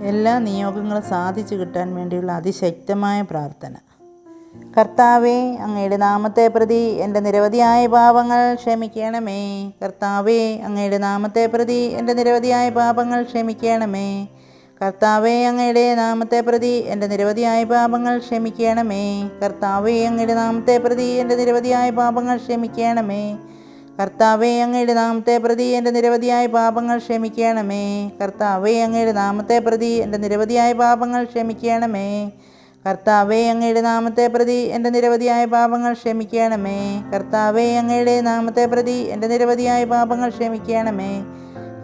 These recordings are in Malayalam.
എല്ലാ നിയോഗങ്ങളും സാധിച്ചു കിട്ടാൻ വേണ്ടിയുള്ള അതിശക്തമായ പ്രാർത്ഥന. കർത്താവേ, അങ്ങയുടെ നാമത്തെ പ്രതി എൻ്റെ നിരവധിയായ പാപങ്ങൾ ക്ഷമിക്കണമേ. കർത്താവേ, അങ്ങയുടെ നാമത്തെ പ്രതി എൻ്റെ നിരവധിയായ പാപങ്ങൾ ക്ഷമിക്കണമേ. കർത്താവേ, അങ്ങയുടെ നാമത്തെ പ്രതി എൻ്റെ നിരവധിയായ പാപങ്ങൾ ക്ഷമിക്കണമേ. കർത്താവേ, അങ്ങയുടെ നാമത്തെ പ്രതി എൻ്റെ നിരവധിയായ പാപങ്ങൾ ക്ഷമിക്കണമേ. കർത്താവേ, അങ്ങയുടെ നാമത്തെ പ്രതി എൻ്റെ നിരവധിയായ പാപങ്ങൾ ക്ഷമിക്കണമേ. കർത്താവേ, അങ്ങയുടെ നാമത്തെ പ്രതി എൻ്റെ നിരവധിയായ പാപങ്ങൾ ക്ഷമിക്കണമേ. കർത്താവേ, അങ്ങയുടെ നാമത്തെ പ്രതി എൻ്റെ നിരവധിയായ പാപങ്ങൾ ക്ഷമിക്കണമേ. കർത്താവേ, അങ്ങയുടെ നാമത്തെ പ്രതി എൻ്റെ നിരവധിയായ പാപങ്ങൾ ക്ഷമിക്കണമേ.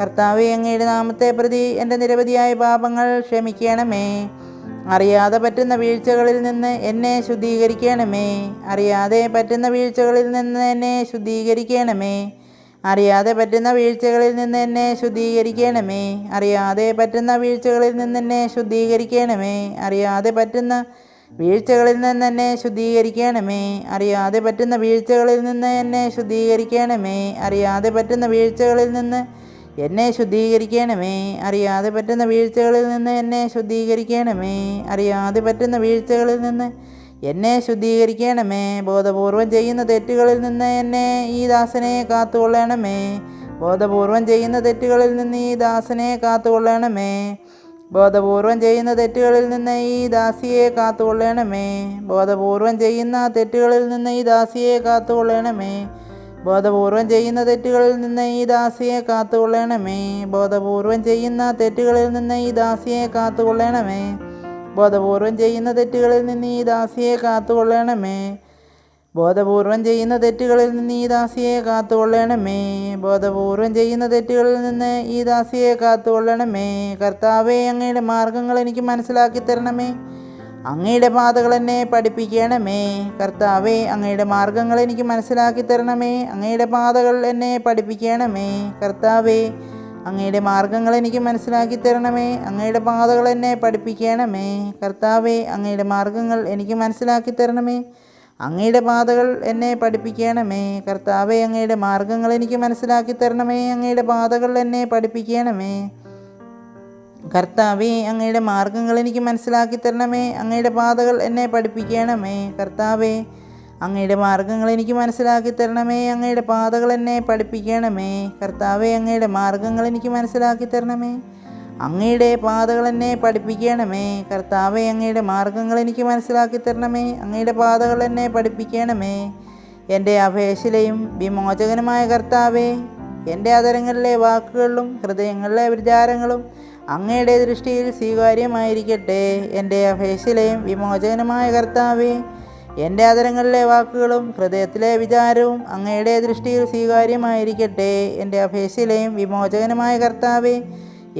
കർത്താവേ, അങ്ങയുടെ നാമത്തെ പ്രതി എൻ്റെ നിരവധിയായ പാപങ്ങൾ ക്ഷമിക്കണമേ. അറിയാതെ പറ്റുന്ന വീഴ്ചകളിൽ നിന്ന് എന്നെ ശുദ്ധീകരിക്കണമേ. അറിയാതെ പറ്റുന്ന വീഴ്ചകളിൽ നിന്ന് എന്നെ ശുദ്ധീകരിക്കണമേ. അറിയാതെ പറ്റുന്ന വീഴ്ചകളിൽ നിന്ന് എന്നെ ശുദ്ധീകരിക്കണമേ. അറിയാതെ പറ്റുന്ന വീഴ്ചകളിൽ നിന്ന് എന്നെ ശുദ്ധീകരിക്കണമേ. അറിയാതെ പറ്റുന്ന വീഴ്ചകളിൽ നിന്ന് എന്നെ ശുദ്ധീകരിക്കണമേ. അറിയാതെ പറ്റുന്ന വീഴ്ചകളിൽ നിന്ന് എന്നെ ശുദ്ധീകരിക്കണമേ. അറിയാതെ പറ്റുന്ന വീഴ്ചകളിൽ നിന്ന് എന്നെ ശുദ്ധീകരിക്കണമേ. അറിയാതെ പറ്റുന്ന വീഴ്ചകളിൽ നിന്ന് എന്നെ ശുദ്ധീകരിക്കണമേ. അറിയാതെ പറ്റുന്ന വീഴ്ചകളിൽ നിന്ന് എന്നെ ശുദ്ധീകരിക്കണമേ. ബോധപൂർവം ചെയ്യുന്ന തെറ്റുകളിൽ നിന്ന് എന്നെ ഈ ദാസനെ കാത്തുകൊള്ളണമേ. ബോധപൂർവം ചെയ്യുന്ന തെറ്റുകളിൽ നിന്ന് ഈ ദാസനെ കാത്തുകൊള്ളണമേ. ബോധപൂർവം ചെയ്യുന്ന തെറ്റുകളിൽ നിന്ന് ഈ ദാസിയെ കാത്തുകൊള്ളണമേ. ബോധപൂർവം ചെയ്യുന്ന തെറ്റുകളിൽ നിന്ന് ഈ ദാസിയെ കാത്തുകൊള്ളണമേ. ബോധപൂർവം ചെയ്യുന്ന തെറ്റുകളിൽ നിന്ന് ഈ ദാസിയെ കാത്തുകൊള്ളണമേ. ബോധപൂർവം ചെയ്യുന്ന തെറ്റുകളിൽ നിന്ന് ഈ ദാസിയെ കാത്തുകൊള്ളണമേ. ബോധപൂർവം ചെയ്യുന്ന തെറ്റുകളിൽ നിന്ന് ഈ ദാസിയെ കാത്തുകൊള്ളണമേ. ബോധപൂർവം ചെയ്യുന്ന തെറ്റുകളിൽ നിന്ന് ഈ ദാസിയെ കാത്തുകൊള്ളണമേ. ബോധപൂർവം ചെയ്യുന്ന തെറ്റുകളിൽ നിന്ന് ഈ ദാസിയെ കാത്തുകൊള്ളണമേ. കർത്താവേ, അങ്ങയുടെ മാർഗങ്ങൾ എനിക്ക് മനസ്സിലാക്കി തരണമേ. അങ്ങയുടെ പാതകൾ എന്നെ പഠിപ്പിക്കണമേ. കർത്താവേ, അങ്ങയുടെ മാർഗങ്ങൾ എനിക്ക് മനസ്സിലാക്കി തരണമേ. അങ്ങയുടെ പാതകൾ എന്നെ പഠിപ്പിക്കണമേ. കർത്താവേ, അങ്ങയുടെ മാർഗങ്ങൾ എനിക്ക് മനസ്സിലാക്കി തരണമേ. അങ്ങയുടെ പാതകൾ എന്നെ പഠിപ്പിക്കണമേ. കർത്താവേ, അങ്ങയുടെ മാർഗങ്ങൾ എനിക്ക് മനസ്സിലാക്കി തരണമേ. അങ്ങയുടെ പാതകൾ എന്നെ പഠിപ്പിക്കണമേ. കർത്താവേ, അങ്ങയുടെ മാർഗങ്ങൾ എനിക്ക് മനസ്സിലാക്കി തരണമേ. അങ്ങയുടെ പാതകൾ എന്നെ പഠിപ്പിക്കണമേ. കർത്താവേ, അങ്ങയുടെ മാർഗങ്ങൾ എനിക്ക് മനസ്സിലാക്കി തരണമേ. അങ്ങയുടെ പാതകൾ എന്നെ പഠിപ്പിക്കണമേ. കർത്താവേ, അങ്ങയുടെ മാർഗങ്ങൾ എനിക്ക് മനസ്സിലാക്കി തരണമേ. അങ്ങയുടെ പാതകൾ എന്നെ പഠിപ്പിക്കണമേ. കർത്താവേ, അങ്ങയുടെ മാർഗങ്ങൾ എനിക്ക് മനസ്സിലാക്കി തരണമേ. അങ്ങയുടെ പാതകൾ എന്നെ പഠിപ്പിക്കണമേ. കർത്താവേ, അങ്ങയുടെ മാർഗങ്ങൾ എനിക്ക് മനസ്സിലാക്കി തരണമേ. അങ്ങയുടെ പാതകൾ എന്നെ പഠിപ്പിക്കണമേ. എൻ്റെ അപേക്ഷയിലെയും വിമോചകനുമായ കർത്താവേ, എൻ്റെ അധരങ്ങളിലെ വാക്കുകളിലും ഹൃദയങ്ങളിലെ വിചാരങ്ങളും അങ്ങയുടെ ദൃഷ്ടിയിൽ സ്വീകാര്യമായിരിക്കട്ടെ. എൻ്റെ അപേക്ഷയിലെയും വിമോചകനുമായ കർത്താവേ, എൻ്റെ അധരങ്ങളിലെ വാക്കുകളും ഹൃദയത്തിലെ വിചാരവും അങ്ങയുടെ ദൃഷ്ടിയിൽ സ്വീകാര്യമായിരിക്കട്ടെ. എൻ്റെ അപേക്ഷയിലെയും വിമോചകനുമായ കർത്താവേ,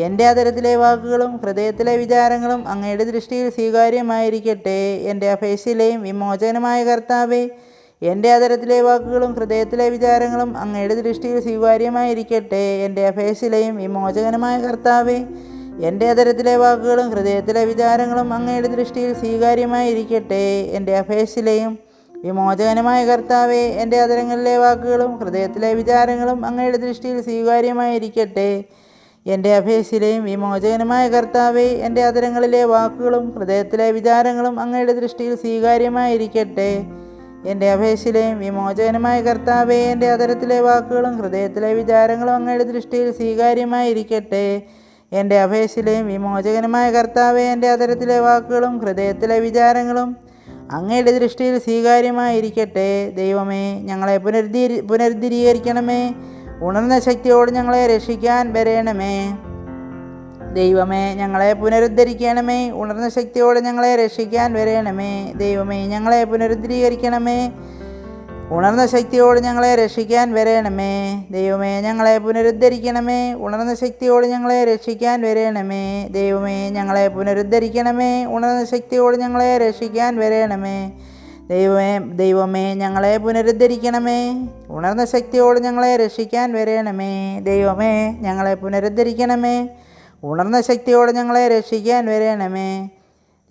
എൻ്റെ അധരത്തിലെ വാക്കുകളും ഹൃദയത്തിലെ വിചാരങ്ങളും അങ്ങയുടെ ദൃഷ്ടിയിൽ സ്വീകാര്യമായിരിക്കട്ടെ. എൻ്റെ അപേക്ഷയിലെയും വിമോചകനുമായ കർത്താവേ, എൻ്റെ അധരത്തിലെ വാക്കുകളും ഹൃദയത്തിലെ വിചാരങ്ങളും അങ്ങയുടെ ദൃഷ്ടിയിൽ സ്വീകാര്യമായിരിക്കട്ടെ. എൻ്റെ അപേക്ഷയിലെയും വിമോചകനുമായ കർത്താവേ, എൻ്റെ അധരത്തിലെ വാക്കുകളും ഹൃദയത്തിലെ വിചാരങ്ങളും അങ്ങയുടെ ദൃഷ്ടിയിൽ സ്വീകാര്യമായിരിക്കട്ടെ. എൻ്റെ അപേക്ഷയിലെയും വിമോചകനുമായ കർത്താവേ, എൻ്റെ അധരങ്ങളിലെ വാക്കുകളും ഹൃദയത്തിലെ വിചാരങ്ങളും അങ്ങയുടെ ദൃഷ്ടിയിൽ സ്വീകാര്യമായിരിക്കട്ടെ. എൻ്റെ അപേക്ഷയിലെയും വിമോചകനുമായ കർത്താവേ, എൻ്റെ അധരങ്ങളിലെ വാക്കുകളും ഹൃദയത്തിലെ വിചാരങ്ങളും അങ്ങയുടെ ദൃഷ്ടിയിൽ സ്വീകാര്യമായിരിക്കട്ടെ. എൻ്റെ അപേക്ഷയിലെയും വിമോചകനുമായ കർത്താവേ, എൻ്റെ അധരത്തിലെ വാക്കുകളും ഹൃദയത്തിലെ വിചാരങ്ങളും അങ്ങയുടെ ദൃഷ്ടിയിൽ സ്വീകാര്യമായിരിക്കട്ടെ. എൻ്റെ അപേക്ഷയിലെയും വിമോചകനുമായ കർത്താവേ, എൻ്റെ അധരത്തിലെ വാക്കുകളും ഹൃദയത്തിലെ വിചാരങ്ങളും അങ്ങയുടെ ദൃഷ്ടിയിൽ സ്വീകാര്യമായിരിക്കട്ടെ. ദൈവമേ, ഞങ്ങളെ പുനരുദ്ധീകരിക്കണമേ. ഉണർന്ന ശക്തിയോട് ഞങ്ങളെ രക്ഷിക്കാൻ വരേണമേ. ദൈവമേ, ഞങ്ങളെ പുനരുദ്ധരിക്കണമേ. ഉണർന്ന ശക്തിയോടെ ഞങ്ങളെ രക്ഷിക്കാൻ വരേണമേ. ദൈവമേ, ഞങ്ങളെ പുനരുദ്ധരീകരിക്കണമേ. ഉണർന്ന ശക്തിയോട് ഞങ്ങളെ രക്ഷിക്കാൻ വരേണമേ. ദൈവമേ, ഞങ്ങളെ പുനരുദ്ധരിക്കണമേ. ഉണർന്ന ശക്തിയോട് ഞങ്ങളെ രക്ഷിക്കാൻ വരേണമേ. ദൈവമേ, ഞങ്ങളെ പുനരുദ്ധരിക്കണമേ. ഉണർന്ന ശക്തിയോട് ഞങ്ങളെ രക്ഷിക്കാൻ വരേണമേ. ദൈവമേ, ഞങ്ങളെ പുനരുദ്ധരിക്കണമേ. ഉണർന്ന ശക്തിയോട് ഞങ്ങളെ രക്ഷിക്കാൻ വരേണമേ. ദൈവമേ, ഞങ്ങളെ പുനരുദ്ധരിക്കണമേ. ഉണർന്ന ശക്തിയോടെ ഞങ്ങളെ രക്ഷിക്കാൻ വരേണമേ.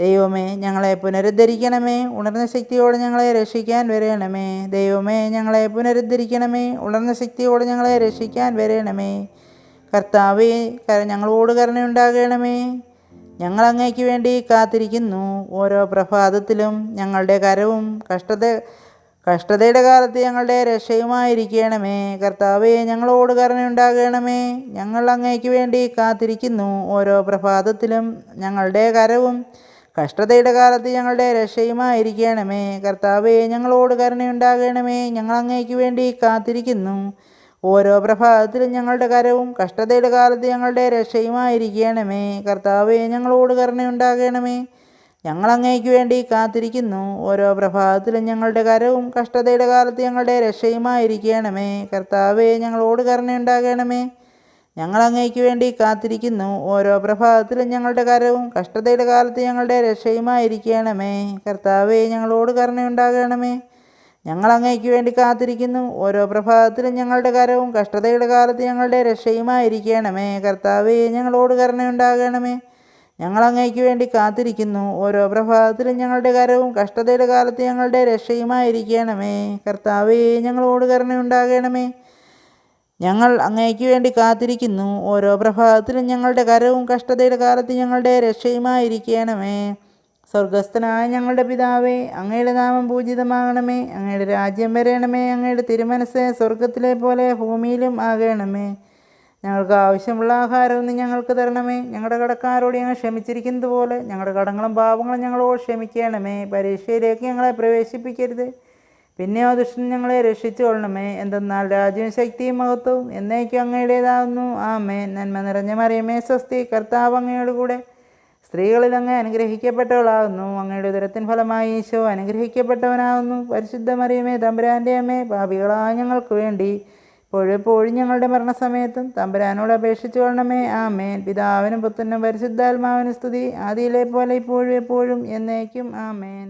ദൈവമേ, ഞങ്ങളെ പുനരുദ്ധരിക്കണമേ. ഉണർന്ന ശക്തിയോടെ ഞങ്ങളെ രക്ഷിക്കാൻ വരേണമേ. ദൈവമേ, ഞങ്ങളെ പുനരുദ്ധരിക്കണമേ. ഉണർന്ന ശക്തിയോടെ ഞങ്ങളെ രക്ഷിക്കാൻ വരേണമേ. കർത്താവേ, ഞങ്ങളോട് കരുണയുണ്ടാകണമേ. ഞങ്ങൾ അങ്ങേക്ക് വേണ്ടി കാത്തിരിക്കുന്നു. ഓരോ പ്രഭാതത്തിലും ഞങ്ങളുടെ കരവും കഷ്ടതയുടെ കാലത്ത് ഞങ്ങളുടെ രക്ഷയുമായിരിക്കണമേ. കർത്താവേ, ഞങ്ങളോട് കരുണയുണ്ടാകണമേ. ഞങ്ങൾ അങ്ങേക്ക് വേണ്ടി കാത്തിരിക്കുന്നു. ഓരോ പ്രഭാതത്തിലും ഞങ്ങളുടെ കരവും കഷ്ടതയുടെ കാലത്ത് ഞങ്ങളുടെ രക്ഷയുമായിരിക്കണമേ. കർത്താവേ, ഞങ്ങളോട് കരുണയുണ്ടാകണമേ. ഞങ്ങൾ അങ്ങേക്ക് വേണ്ടി കാത്തിരിക്കുന്നു. ഓരോ പ്രഭാതത്തിലും ഞങ്ങളുടെ കരവും കഷ്ടതയുടെ കാലത്ത് ഞങ്ങളുടെ രക്ഷയുമായിരിക്കണമേ. കർത്താവേ, ഞങ്ങളോട് കരുണയുണ്ടാകണമേ. ഞങ്ങൾ അങ്ങേക്ക് വേണ്ടി കാത്തിരിക്കുന്നു. ഓരോ പ്രഭാതത്തിലും ഞങ്ങളുടെ കരവും കഷ്ടതയുടെ കാലത്ത് ഞങ്ങളുടെ രക്ഷയുമായിരിക്കണമേ. കർത്താവേ, ഞങ്ങളോട് കരുണയുണ്ടാകണമേ. ഞങ്ങൾ അങ്ങേക്ക് വേണ്ടി കാത്തിരിക്കുന്നു. ഓരോ പ്രഭാതത്തിലും ഞങ്ങളുടെ കരവും കഷ്ടതയുടെ കാലത്ത് ഞങ്ങളുടെ രക്ഷയുമായിരിക്കണമേ. കർത്താവേ, ഞങ്ങളോട് കരുണയുണ്ടാകണമേ. ഞങ്ങൾ അങ്ങേക്ക് വേണ്ടി കാത്തിരിക്കുന്നു. ഓരോ പ്രഭാതത്തിലും ഞങ്ങളുടെ കരവും കഷ്ടതയുടെ കാലത്ത് ഞങ്ങളുടെ രക്ഷയുമായിരിക്കണമേ. കർത്താവേ, ഞങ്ങളോട് കരുണയുണ്ടാകണമേ. ഞങ്ങൾ അങ്ങേക്ക് വേണ്ടി കാത്തിരിക്കുന്നു. ഓരോ പ്രഭാതത്തിലും ഞങ്ങളുടെ കരവും കഷ്ടതയുടെ കാലത്ത് ഞങ്ങളുടെ രക്ഷയുമായിരിക്കണമേ. കർത്താവേ, ഞങ്ങളോട് കരുണയുണ്ടാകണമേ. ഞങ്ങൾ അങ്ങേക്ക് വേണ്ടി കാത്തിരിക്കുന്നു. ഓരോ പ്രഭാതത്തിലും ഞങ്ങളുടെ കരവും കഷ്ടതയുടെ കാലത്ത് ഞങ്ങളുടെ രക്ഷയുമായിരിക്കണമേ. സ്വർഗസ്ഥനായ ഞങ്ങളുടെ പിതാവേ, അങ്ങയുടെ നാമം പൂജിതമാകണമേ. അങ്ങയുടെ രാജ്യം വരണമേ. അങ്ങയുടെ തിരുമനസ്സ് സ്വർഗത്തിലെ പോലെ ഭൂമിയിലും ആകണമേ. ഞങ്ങൾക്ക് ആവശ്യമുള്ള ആഹാരം നീ ഞങ്ങൾക്ക് തരണമേ. ഞങ്ങളുടെ കടക്കാരോട് ഞങ്ങൾ ക്ഷമിച്ചിരിക്കുന്നത് പോലെ ഞങ്ങളുടെ കടങ്ങളും പാപങ്ങളും ഞങ്ങളോട് ക്ഷമിക്കണമേ. പരീക്ഷയിലേക്ക് ഞങ്ങളെ പ്രവേശിപ്പിക്കരുത്, പിന്നെയോ ദുഷ്ടൻ ഞങ്ങളെ രക്ഷിച്ചു കൊള്ളണമേ. എന്തെന്നാൽ രാജ്യവും ശക്തിയും മഹത്വവും എന്നേക്കും അങ്ങയുടേതാകുന്നു. ആമേൻ. നന്മ നിറഞ്ഞ മറിയമേ, സ്വസ്തി, കർത്താവ് അങ്ങയോട് കൂടെ സ്ത്രീകളിൽ അങ്ങ് അനുഗ്രഹിക്കപ്പെട്ടവളാകുന്നു. അങ്ങയുടെ ഉദരത്തിൻ ഫലമായി ഈശോ അനുഗ്രഹിക്കപ്പെട്ടവനാകുന്നു. പരിശുദ്ധ മറിയമേ, തമ്പുരാൻ്റെ അമ്മേ, പാപികളായ ഞങ്ങൾക്ക് വേണ്ടി ഇപ്പോഴെപ്പോഴും ഞങ്ങളുടെ മരണസമയത്തും തമ്പുരാനോട് അപേക്ഷിച്ചു കൊള്ളണമേ. ആമേൻ. പിതാവിനും പുത്രനും പരിശുദ്ധാത്മാവിനും സ്തുതി, ആദിയിലെ പോലെ ഇപ്പോഴും എപ്പോഴും എന്നേക്കും. ആമേൻ.